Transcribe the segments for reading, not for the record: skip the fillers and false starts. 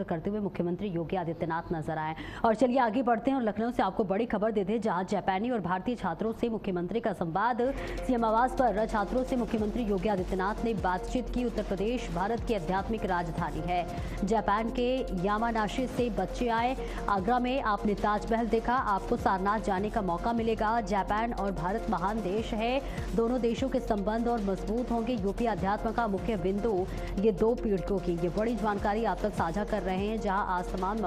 करते हुए मुख्यमंत्री योगी आदित्यनाथ नजर आए। और चलिए आगे बढ़ते हैं और लखनऊ से आपको बड़ी खबर देते हैं, जहां जापानी और भारतीय छात्रों से मुख्यमंत्री का संवाद। सीएम आवास पर छात्रों से मुख्यमंत्री योगी आदित्यनाथ ने बातचीत की। उत्तर प्रदेश भारत की आध्यात्मिक राजधानी है। जापान के यामानाशी से बच्चे आए। आगरा में आपने ताजमहल देखा, आपको सारनाथ जाने का मौका मिलेगा। जापान और भारत महान देश है, दोनों देशों के संबंध और मजबूत होंगे। यूपी अध्यात्म का मुख्य बिंदु ये दो पीढ़ियों की ये बड़ी जानकारी आप तक साझा कर रहे हैं, जहां आज तमाम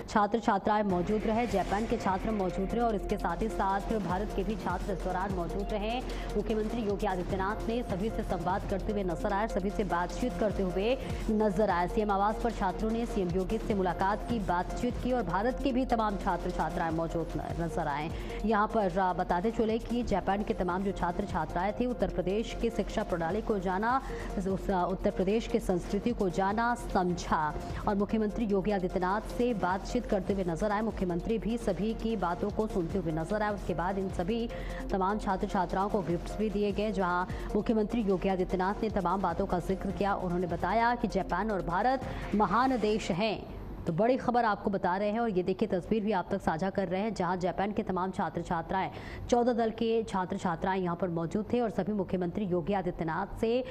छात्र छात्राएं मौजूद रहे। जापान के छात्र मौजूद रहे और इसके साथ ही साथ भारत के भी छात्र इस दौरान मौजूद रहे। मुख्यमंत्री योगी आदित्यनाथ ने सभी से संवाद करते हुए नजर आए, सभी से बातचीत करते हुए नजर आए। सीएम आवास पर छात्रों ने सीएम योगी से मुलाकात की, बातचीत की और भारत के भी तमाम छात्र छात्राएं मौजूद नजर आए। यहाँ पर बताते चले कि जापान के तमाम जो छात्र छात्राएं थे, उत्तर प्रदेश की शिक्षा प्रणाली को जाना, उत्तर प्रदेश की संस्कृति को जाना, समझा और मुख्यमंत्री योगी आदित्यनाथ से बातचीत करते हुए नजर आए। मुख्यमंत्री भी सभी की बातों को सुनते हुए नजर आए। उसके बाद इन सभी तमाम छात्र छात्राओं को गिफ्ट्स भी दिए गए, जहां मुख्यमंत्री योगी आदित्यनाथ ने तमाम बातों का जिक्र किया। उन्होंने बताया कि जापान और भारत महान देश हैं। तो बड़ी खबर आपको बता रहे हैं और ये देखिए तस्वीर भी आप तक साझा कर रहे हैं, जहां जापान के तमाम छात्र छात्राएं 14 दल के छात्र छात्राएं यहां पर मौजूद थे और सभी मुख्यमंत्री योगी आदित्यनाथ से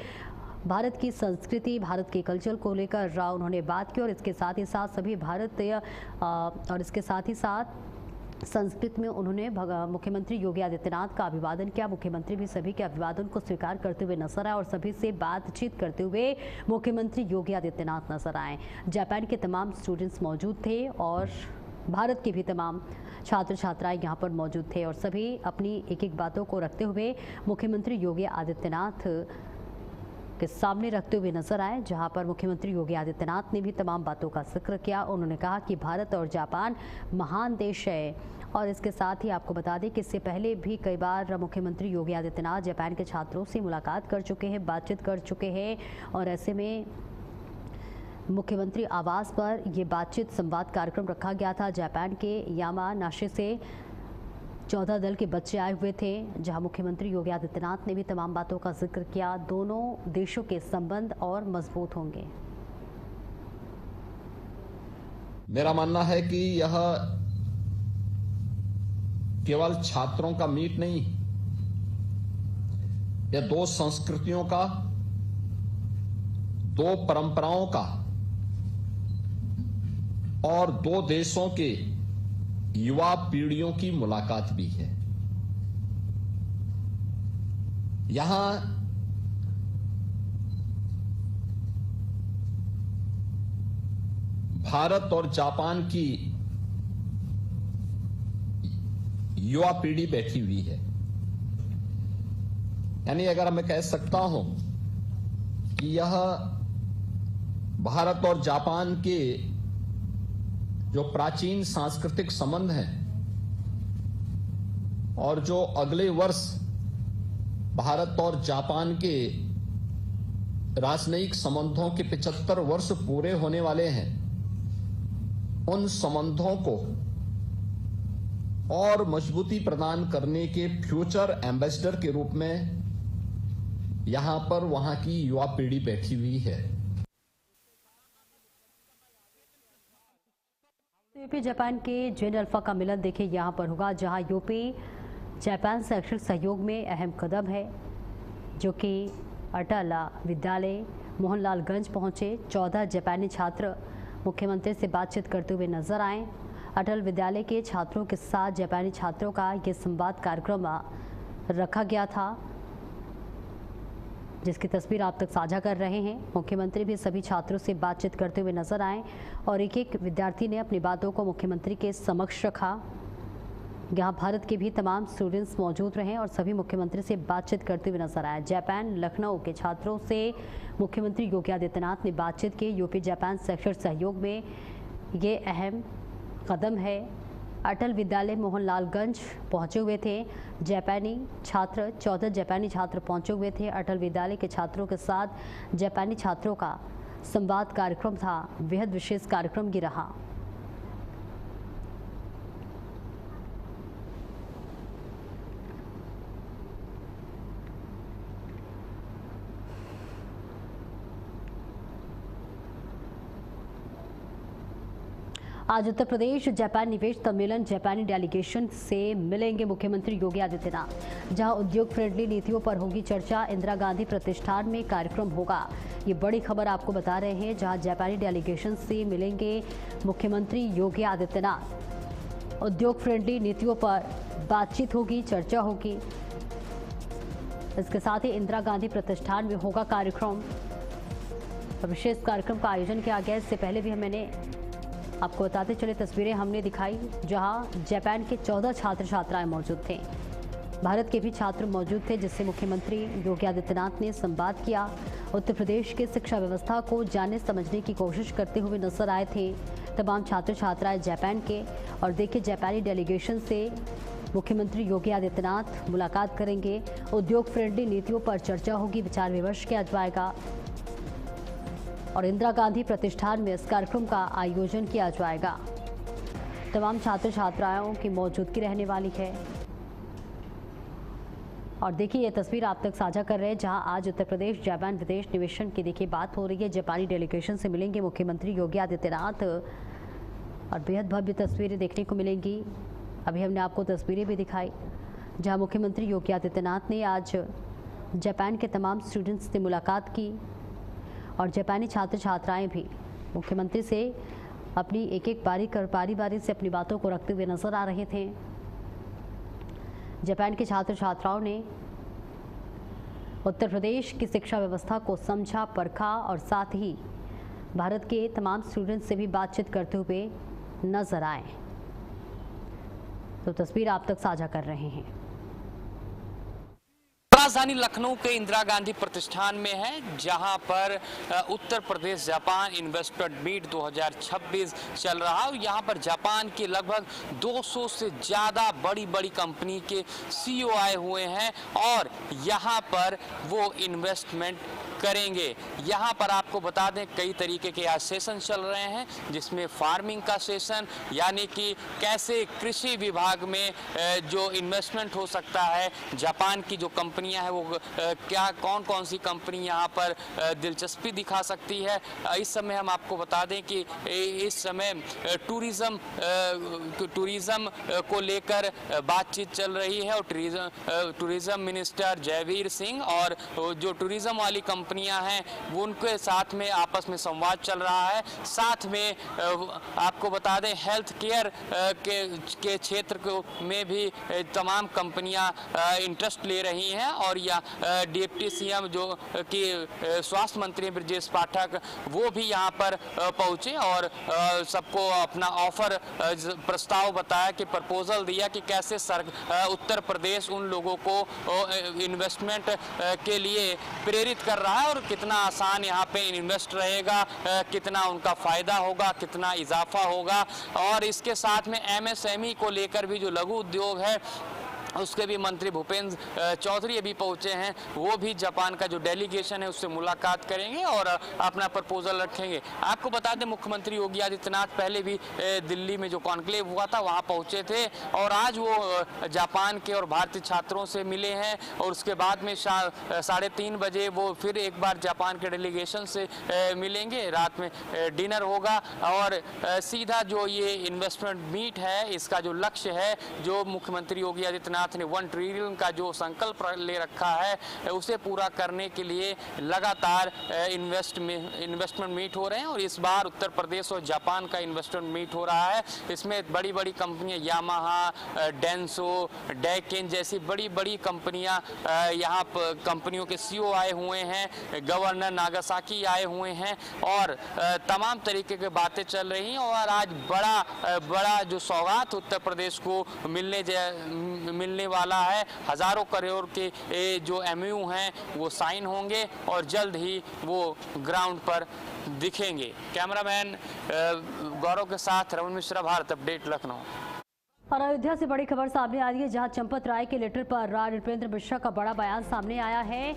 भारत की संस्कृति, भारत के कल्चर को लेकर उन्होंने बात की और इसके साथ ही साथ सभी भारतीय और इसके साथ ही साथ संस्कृत में उन्होंने मुख्यमंत्री योगी आदित्यनाथ का अभिवादन किया। मुख्यमंत्री भी सभी के अभिवादन को स्वीकार करते हुए नजर आए और सभी से बातचीत करते हुए मुख्यमंत्री योगी आदित्यनाथ नजर आए। जापान के तमाम स्टूडेंट्स मौजूद थे और भारत के भी तमाम छात्र छात्राएं यहाँ पर मौजूद थे और सभी अपनी एक एक बातों को रखते हुए मुख्यमंत्री योगी आदित्यनाथ के सामने रखते हुए नजर आए, जहां पर मुख्यमंत्री योगी आदित्यनाथ ने भी तमाम बातों का जिक्र किया। उन्होंने कहा कि भारत और जापान महान देश है और इसके साथ ही आपको बता दें कि इससे पहले भी कई बार मुख्यमंत्री योगी आदित्यनाथ जापान के छात्रों से मुलाकात कर चुके हैं, बातचीत कर चुके हैं और ऐसे में मुख्यमंत्री आवास पर ये बातचीत संवाद कार्यक्रम रखा गया था। जापान के यामानाशी से 14 दल के बच्चे आए हुए थे, जहां मुख्यमंत्री योगी आदित्यनाथ ने भी तमाम बातों का जिक्र किया। दोनों देशों के संबंध और मजबूत होंगे। मेरा मानना है कि यह केवल छात्रों का मीट नहीं, यह दो संस्कृतियों का, दो परंपराओं का और दो देशों के युवा पीढ़ियों की मुलाकात भी है। यहां भारत और जापान की युवा पीढ़ी बैठी हुई है। यानी अगर मैं कह सकता हूं कि यह भारत और जापान के जो प्राचीन सांस्कृतिक संबंध हैं और जो अगले वर्ष भारत और जापान के राजनयिक संबंधों के 75 वर्ष पूरे होने वाले हैं, उन संबंधों को और मजबूती प्रदान करने के फ्यूचर एम्बेसडर के रूप में यहां पर वहां की युवा पीढ़ी बैठी हुई है। यूपी जापान के जेन अल्फा का मिलन देखिए यहाँ पर होगा, जहाँ यूपी जापान शैक्षिक सहयोग में अहम कदम है, जो कि अटल विद्यालय मोहनलालगंज पहुँचे। 14 जापानी छात्र मुख्यमंत्री से बातचीत करते हुए नजर आए। अटल विद्यालय के छात्रों के साथ जापानी छात्रों का ये संवाद कार्यक्रम रखा गया था, जिसकी तस्वीर आप तक साझा कर रहे हैं। मुख्यमंत्री भी सभी छात्रों से बातचीत करते हुए नजर आए और एक एक विद्यार्थी ने अपनी बातों को मुख्यमंत्री के समक्ष रखा। यहाँ भारत के भी तमाम स्टूडेंट्स मौजूद रहे और सभी मुख्यमंत्री से बातचीत करते हुए नजर आए। जापान लखनऊ के छात्रों से मुख्यमंत्री योगी आदित्यनाथ ने बातचीत की। यूपी जापान शैक्षिक सहयोग में ये अहम कदम है। अटल विद्यालय मोहनलालगंज पहुंचे हुए थे जापानी छात्र, 14 जापानी छात्र पहुंचे हुए थे। अटल विद्यालय के छात्रों के साथ जापानी छात्रों का संवाद कार्यक्रम था, बेहद विशेष कार्यक्रम भी रहा। आज उत्तर प्रदेश जापान निवेश सम्मेलन जापानी डेलीगेशन से मिलेंगे मुख्यमंत्री योगी आदित्यनाथ। जहां उद्योग फ्रेंडली नीतियों पर होगी चर्चा, इंदिरा गांधी प्रतिष्ठान में कार्यक्रम होगा। ये बड़ी खबर आपको बता रहे हैं, जहां जापानी डेलीगेशन से मिलेंगे मुख्यमंत्री योगी आदित्यनाथ। उद्योग फ्रेंडली नीतियों पर बातचीत होगी, चर्चा होगी। इसके साथ ही इंदिरा गांधी प्रतिष्ठान में होगा कार्यक्रम। विशेष कार्यक्रम का आयोजन किया गया। इससे पहले भी मैंने आपको बताते चले तस्वीरें हमने दिखाई, जहां जापान के 14 छात्र छात्राएं मौजूद थे। भारत के भी छात्र मौजूद थे, जिससे मुख्यमंत्री योगी आदित्यनाथ ने संवाद किया। उत्तर प्रदेश की शिक्षा व्यवस्था को जानने समझने की कोशिश करते हुए नजर आए थे तमाम छात्र छात्राएं जापान के। और देखिए, जापानी डेलीगेशन से मुख्यमंत्री योगी आदित्यनाथ मुलाकात करेंगे। उद्योग फ्रेंडली नीतियों पर चर्चा होगी, विचार विमर्श किया जाएगा और इंदिरा गांधी प्रतिष्ठान में इस कार्यक्रम का आयोजन किया जाएगा। तमाम छात्र छात्राओं की मौजूदगी रहने वाली है। और देखिए, ये तस्वीर आप तक साझा कर रहे हैं, जहां आज उत्तर प्रदेश जापान विदेश निवेशन की देखिए बात हो रही है। जापानी डेलीगेशन से मिलेंगे मुख्यमंत्री योगी आदित्यनाथ और बेहद भव्य तस्वीरें देखने को मिलेंगी। अभी हमने आपको तस्वीरें भी दिखाई, जहां मुख्यमंत्री योगी आदित्यनाथ ने आज जापान के तमाम स्टूडेंट्स से मुलाकात की और जापानी छात्र छात्राएं भी मुख्यमंत्री से अपनी एक एक बारी से अपनी बातों को रखते हुए नजर आ रहे थे। जापान के छात्र छात्राओं ने उत्तर प्रदेश की शिक्षा व्यवस्था को समझा, परखा और साथ ही भारत के तमाम स्टूडेंट्स से भी बातचीत करते हुए नजर आए। तो तस्वीर आप तक साझा कर रहे हैं। राजधानी लखनऊ के इंदिरा गांधी प्रतिष्ठान में है, जहां पर Uttar Pradesh Japan investor meet 2026 चल रहा है। यहां पर जापान के लगभग 200 से ज़्यादा बड़ी बड़ी कंपनी के सीईओ आए हुए हैं और यहां पर वो इन्वेस्टमेंट करेंगे। यहाँ पर आपको बता दें, कई तरीके के आज सेशन चल रहे हैं, जिसमें फार्मिंग का सेशन, यानी कि कैसे कृषि विभाग में जो इन्वेस्टमेंट हो सकता है, जापान की जो कंपनियां हैं वो क्या कौन कौन सी कंपनी यहाँ पर दिलचस्पी दिखा सकती है। इस समय हम आपको बता दें कि इस समय टूरिज्म को लेकर बातचीत चल रही है और टूरिज्म मिनिस्टर जयवीर सिंह और जो टूरिज्म वाली कंपनियां हैं उनके साथ में आपस में संवाद चल रहा है। साथ में आपको बता दें, हेल्थ केयर के क्षेत्र में भी तमाम कंपनियां इंटरेस्ट ले रही हैं और या डिप्टी सीएम जो कि स्वास्थ्य मंत्री ब्रजेश पाठक, वो भी यहां पर पहुंचे और सबको अपना ऑफर प्रस्ताव बताया कि प्रपोजल दिया कि कैसे उत्तर प्रदेश उन लोगों को इन्वेस्टमेंट के लिए प्रेरित कर रहा है और कितना आसान यहाँ पे इन्वेस्ट रहेगा, कितना उनका फायदा होगा, कितना इजाफा होगा। और इसके साथ में एमएसएमई को लेकर भी जो लघु उद्योग है उसके भी मंत्री भूपेंद्र चौधरी अभी पहुंचे हैं। वो भी जापान का जो डेलीगेशन है उससे मुलाकात करेंगे और अपना प्रपोजल रखेंगे। आपको बता दें, मुख्यमंत्री योगी आदित्यनाथ पहले भी दिल्ली में जो कॉन्क्लेव हुआ था वहां पहुंचे थे और आज वो जापान के और भारतीय छात्रों से मिले हैं और उसके बाद में 3:30 बजे वो फिर एक बार जापान के डेलीगेशन से मिलेंगे। रात में डिनर होगा और सीधा जो ये इन्वेस्टमेंट मीट है, इसका जो लक्ष्य है, जो मुख्यमंत्री योगी आदित्यनाथ ने 1 ट्रिलियन का जो संकल्प ले रखा है उसे पूरा करने के लिए लगातार इन्वेस्टमेंट मीट हो रहे हैं। और इस बार उत्तर प्रदेश और जापान का इन्वेस्टमेंट मीट हो रहा है। इसमें बड़ी बड़ी कंपनियां यामाहा, डेंसो, डेकिन जैसी बड़ी बड़ी कंपनियां यहाँ कंपनियों के सीईओ आए हुए हैं, गवर्नर नागासाकी आए हुए हैं और तमाम तरीके की बातें चल रही हैं। और आज बड़ा जो सौगात उत्तर प्रदेश को मिलने वाला है। हजारों करोड़ के जो एमओयू हैं वो साइन होंगे और जल्द ही वो ग्राउंड पर दिखेंगे। कैमरामैन गौरव के साथ रमन मिश्रा, भारत अपडेट, लखनऊ। और अयोध्या से बड़ी खबर सामने आ रही है, जहां चंपत राय के लेटर पर नृपेंद्र मिश्रा का बड़ा बयान सामने आया है।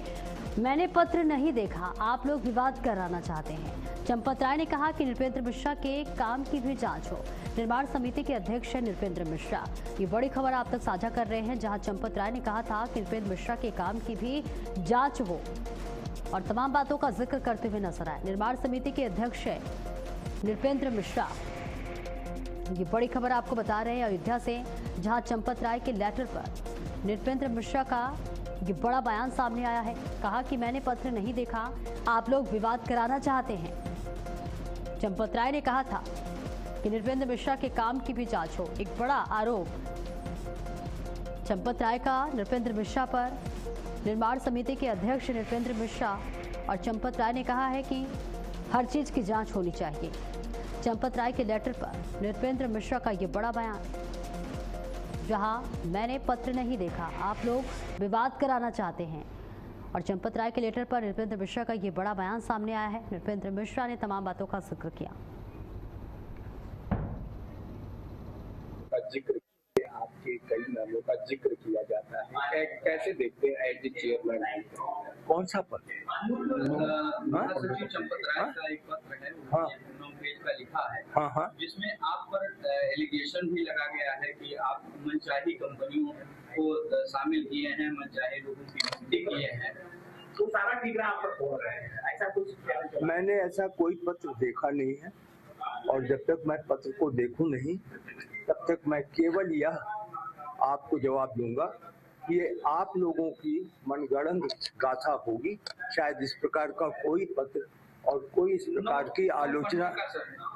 मैंने पत्र नहीं देखा, आप लोग विवाद कराना चाहते हैं। चंपत राय ने कहा कि नृपेंद्र मिश्रा के काम की भी जांच हो। निर्माण समिति के अध्यक्ष है नृपेंद्र मिश्रा। ये बड़ी खबर आप तक साझा कर रहे हैं, जहां चंपत राय ने कहा था कि नृपेंद्र मिश्रा के काम की भी जांच हो और तमाम बातों का जिक्र करते हुए नजर आए। निर्माण समिति के अध्यक्ष है नृपेंद्र मिश्रा। ये बड़ी खबर आपको बता रहे हैं अयोध्या से, जहां चंपत राय के लेटर पर नृपेंद्र मिश्रा का ये बड़ा बयान सामने आया है। कहा कि मैंने पत्र नहीं देखा, आप लोग विवाद कराना चाहते हैं। चंपत राय ने कहा था कि नृपेंद्र मिश्रा के काम की भी जांच हो। एक बड़ा आरोप चंपत राय का नृपेंद्र मिश्रा पर। निर्माण समिति के अध्यक्ष नृपेंद्र मिश्रा और चंपत राय ने कहा है कि हर चीज की जांच होनी चाहिए। चंपत राय के लेटर पर नृपेंद्र मिश्रा का ये बड़ा बयान, जहां मैंने पत्र नहीं देखा, आप लोग विवाद कराना चाहते हैं। और चंपत राय के लेटर पर नृपेंद्र मिश्रा का ये बड़ा बयान सामने आया है। नृपेंद्र मिश्रा ने तमाम बातों का जिक्र किया। आपके कई नामों का जिक्र किया जाता है, कैसे देखते हैं एज चेयरमैन? कौन सा पद? महासचिव चंपत राय का एक पत्र है, 9 पेज का लिखा है, जिसमें आप पर एलिगेशन भी लगा गया है कि आप मनचाही कंपनियों को शामिल किए हैं, मनचाहे लोगों की नियुक्ति किए हैं, तो सारा ठिकाना आप पर बोल रहे हैं, ऐसा कुछ? मैंने ऐसा कोई पत्र देखा नहीं है, और जब तक मैं पत्र को देखूं नहीं तब तक मैं केवल यह आपको जवाब दूंगा कि ये आप लोगों की मनगढ़ंत गाथा होगी। शायद इस प्रकार का कोई पत्र और कोई इस प्रकार की आलोचना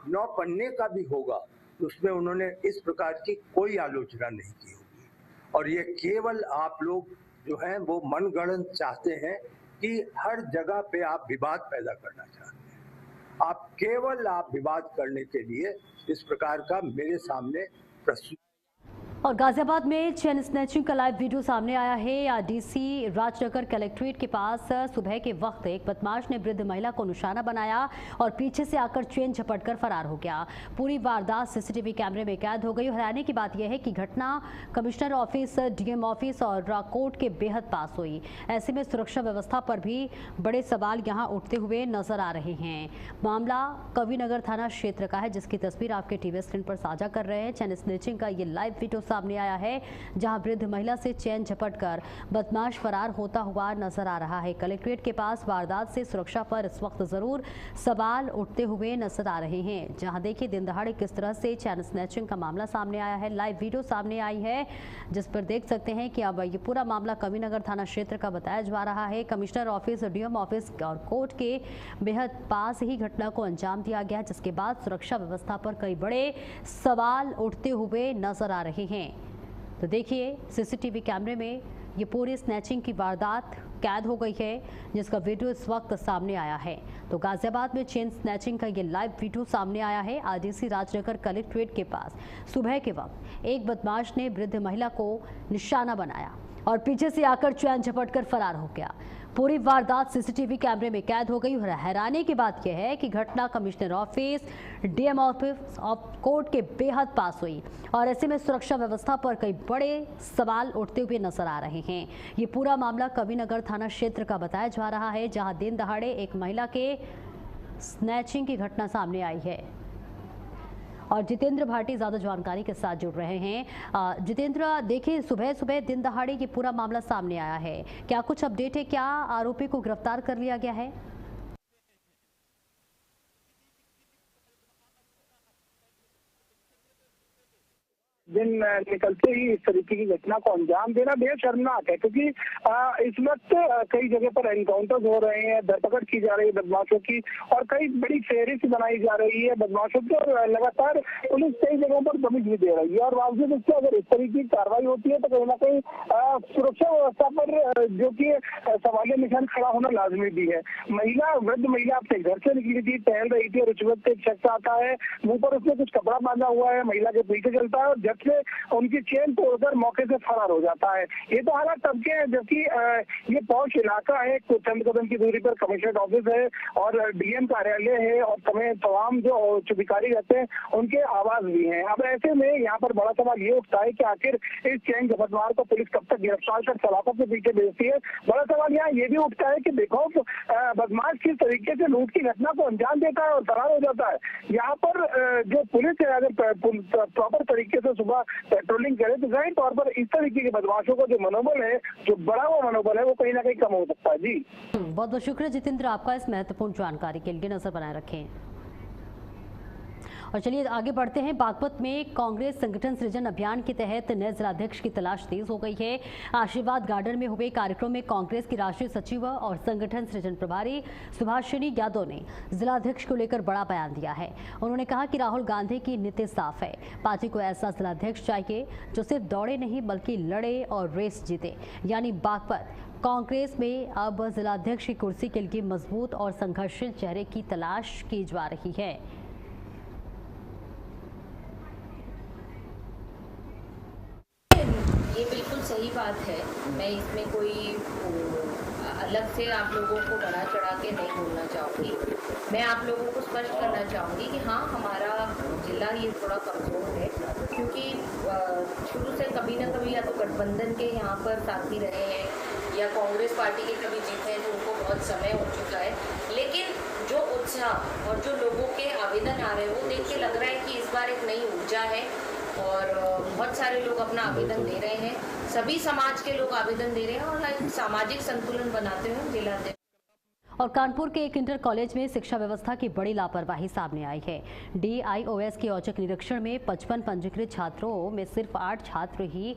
9 पन्ने का भी होगा, उसमें उन्होंने इस प्रकार की कोई आलोचना नहीं की होगी। और ये केवल आप लोग जो हैं वो मनगढ़ंत चाहते हैं कि हर जगह पे आप विवाद पैदा करना चाहते हैं। आप विवाद करने के लिए इस प्रकार का मेरे सामने प्रस्तुत। और गाजियाबाद में चेन स्नैचिंग का लाइव वीडियो सामने आया है। डीसी राजनगर कलेक्ट्रेट के पास सुबह के वक्त एक बदमाश ने वृद्ध महिला को निशाना बनाया और पीछे से आकर चेन झपटकर फरार हो गया। पूरी वारदात सीसीटीवी कैमरे में कैद हो गई। हैरानी की बात यह है कि घटना कमिश्नर ऑफिस, डीएम ऑफिस और कोर्ट के बेहद पास हुई। ऐसे में सुरक्षा व्यवस्था पर भी बड़े सवाल यहाँ उठते हुए नजर आ रहे हैं। मामला कविनगर थाना क्षेत्र का है, जिसकी तस्वीर आपके टीवी स्क्रीन पर साझा कर रहे हैं। चेन स्नैचिंग का ये लाइव वीडियो सामने आया है, जहां वृद्ध महिला से चेन झपटकर बदमाश फरार होता हुआ नजर आ रहा है। कलेक्ट्रेट के पास वारदात से सुरक्षा पर इस वक्त जरूर सवाल उठते हुए नजर आ रहे हैं। जहां देखिए दिन दहाड़े किस तरह से चेन स्नैचिंग का मामला सामने आया है। लाइव वीडियो सामने आई है, जिस पर देख सकते हैं कि अब ये पूरा मामला कविनगर थाना क्षेत्र का बताया जा रहा है। कमिश्नर ऑफिस, डीएम ऑफिस और कोर्ट के बेहद पास ही घटना को अंजाम दिया गया, जिसके बाद सुरक्षा व्यवस्था पर कई बड़े सवाल उठते हुए नजर आ रहे हैं। तो देखिए सीसीटीवी कैमरे में ये पूरी स्नैचिंग की वारदात कैद हो गई है, जिसका वीडियो इस वक्त सामने आया है। तो गाजियाबाद में चेन स्नैचिंग का ये लाइव वीडियो सामने आया है। आरडीसी राजनगर कलेक्ट्रेट के पास सुबह के वक्त एक बदमाश ने वृद्ध महिला को निशाना बनाया और पीछे से आकर चैन झपटकर फरार हो गया। पूरी वारदात सीसीटीवी कैमरे में कैद हो गई। और हैरानी की बात यह है कि घटना कमिश्नर ऑफिस, डीएम ऑफिस और कोर्ट के बेहद पास हुई, और ऐसे में सुरक्षा व्यवस्था पर कई बड़े सवाल उठते हुए नजर आ रहे हैं। ये पूरा मामला कविनगर थाना क्षेत्र का बताया जा रहा है, जहां दिन दहाड़े एक महिला के स्नैचिंग की घटना सामने आई है। और जितेंद्र भाटी ज्यादा जानकारी के साथ जुड़ रहे हैं। जितेंद्र, देखिए सुबह सुबह दिन दहाड़े ये पूरा मामला सामने आया है, क्या कुछ अपडेट है? क्या आरोपी को गिरफ्तार कर लिया गया है? दिन निकलते ही इस तरीके की घटना को अंजाम देना बेहद शर्मनाक है, क्योंकि इस वक्त कई जगह पर एनकाउंटर्स हो रहे हैं, धरपकड़ की जा रही है बदमाशों की, और कई बड़ी फेहरिस्त बनाई जा रही है बदमाशों की, और लगातार पुलिस कई जगहों पर दबिश भी दे रही है। और बावजूद इसके अगर इस तरीके की कार्रवाई होती है तो कहीं ना कहीं सुरक्षा व्यवस्था पर जो कि सवालिया निशान खड़ा होना लाजमी भी है। वृद्ध महिला अपने घर से निकली थी, टहल रही थी, और उस वक्त एक शख्स आता है, मुंह पर उसने कुछ कपड़ा बांधा हुआ है, महिला के पीछे चलता है और जब से उनकी चेन तोड़कर मौके से फरार हो जाता है। ये तो हालात तब के हैं जबकि ये पौष इलाका है, कुछ चंद कदम की दूरी पर कमिश्नर ऑफिस है और डीएम कार्यालय है, और तमाम जो उच्च अधिकारी रहते हैं उनके आवास भी हैं। अब ऐसे में यहाँ पर बड़ा सवाल ये उठता है कि आखिर इस चेन झपटमार को पुलिस कब तक गिरफ्तार कर सलाखों के पीछे भेजती है। बड़ा सवाल यहाँ ये भी उठता है कि देखो बदमाश किस तरीके से लूट की घटना को अंजाम देता है और फरार हो जाता है। यहाँ पर जो पुलिस है अगर प्रॉपर तरीके से सुबह पेट्रोलिंग करे तो जाहिर तौर पर इस तरीके के बदमाशों को जो मनोबल है, जो बढ़ा हुआ मनोबल है, वो कहीं ना कहीं कम हो सकता है। जी बहुत बहुत शुक्रिया जितेंद्र आपका इस महत्वपूर्ण जानकारी के लिए। नजर बनाए रखें। और चलिए आगे बढ़ते हैं। बागपत में कांग्रेस संगठन सृजन अभियान के तहत नए जिलाध्यक्ष की तलाश तेज हो गई है। आशीर्वाद गार्डन में हुए कार्यक्रम में कांग्रेस की राष्ट्रीय सचिव और संगठन सृजन प्रभारी सुभाषिनी यादव ने जिलाध्यक्ष को लेकर बड़ा बयान दिया है। उन्होंने कहा कि राहुल गांधी की नीति साफ है, पार्टी को ऐसा जिलाध्यक्ष चाहिए जो सिर्फ दौड़े नहीं बल्कि लड़े और रेस जीते। यानी बागपत कांग्रेस में अब जिलाध्यक्ष की कुर्सी के लिए मजबूत और संघर्षशील चेहरे की तलाश की जा रही है। ये बिल्कुल सही बात है। मैं इसमें कोई अलग से आप लोगों को बढ़ा चढ़ा के नहीं बोलना चाहूँगी। मैं आप लोगों को स्पष्ट करना चाहूँगी कि हाँ, हमारा जिला ये थोड़ा कमज़ोर है, क्योंकि शुरू से कभी ना कभी या तो गठबंधन के यहाँ पर साथी रहे हैं या कांग्रेस पार्टी के कभी जीते हैं, तो उनको बहुत समय हो चुका है। लेकिन जो उत्साह और जो लोगों के आवेदन आ रहे हैं वो देख के लग रहा है कि इस बार एक नई ऊर्जा है और बहुत सारे लोग अपना आवेदन दे रहे हैं। सभी समाज के लोग आवेदन दे रहे हैं और एक सामाजिक संतुलन बनाते हुए जिलाध्यक्ष। और कानपुर के एक इंटर कॉलेज में शिक्षा व्यवस्था की बड़ी लापरवाही सामने आई है। DIOS के औचक निरीक्षण में 55 पंजीकृत छात्रों में सिर्फ 8 छात्र ही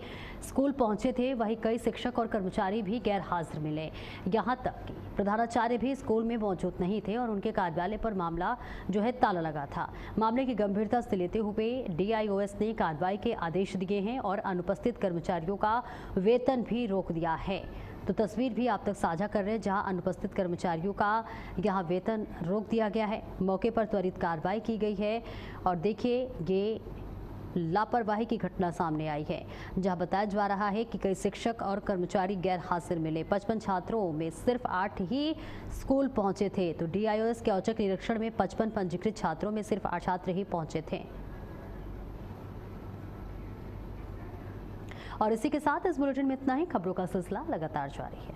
स्कूल पहुंचे थे। वहीं कई शिक्षक और कर्मचारी भी गैर हाजिर मिले। यहां तक कि प्रधानाचार्य भी स्कूल में मौजूद नहीं थे और उनके कार्यालय पर मामला जो है ताला लगा था। मामले की गंभीरता से लेते हुए DIOS ने कार्रवाई के आदेश दिए हैं और अनुपस्थित कर्मचारियों का वेतन भी रोक दिया है। तो तस्वीर भी आप तक साझा कर रहे हैं, जहां अनुपस्थित कर्मचारियों का यहां वेतन रोक दिया गया है। मौके पर त्वरित कार्रवाई की गई है और देखिए ये लापरवाही की घटना सामने आई है, जहां बताया जा रहा है कि कई शिक्षक और कर्मचारी गैर हाजिर मिले। 55 छात्रों में सिर्फ 8 ही स्कूल पहुंचे थे। तो DIOS के औचक निरीक्षण में 55 पंजीकृत छात्रों में सिर्फ 8 छात्र ही पहुंचे थे। और इसी के साथ इस बुलेटिन में इतना ही। खबरों का सिलसिला लगातार जारी है।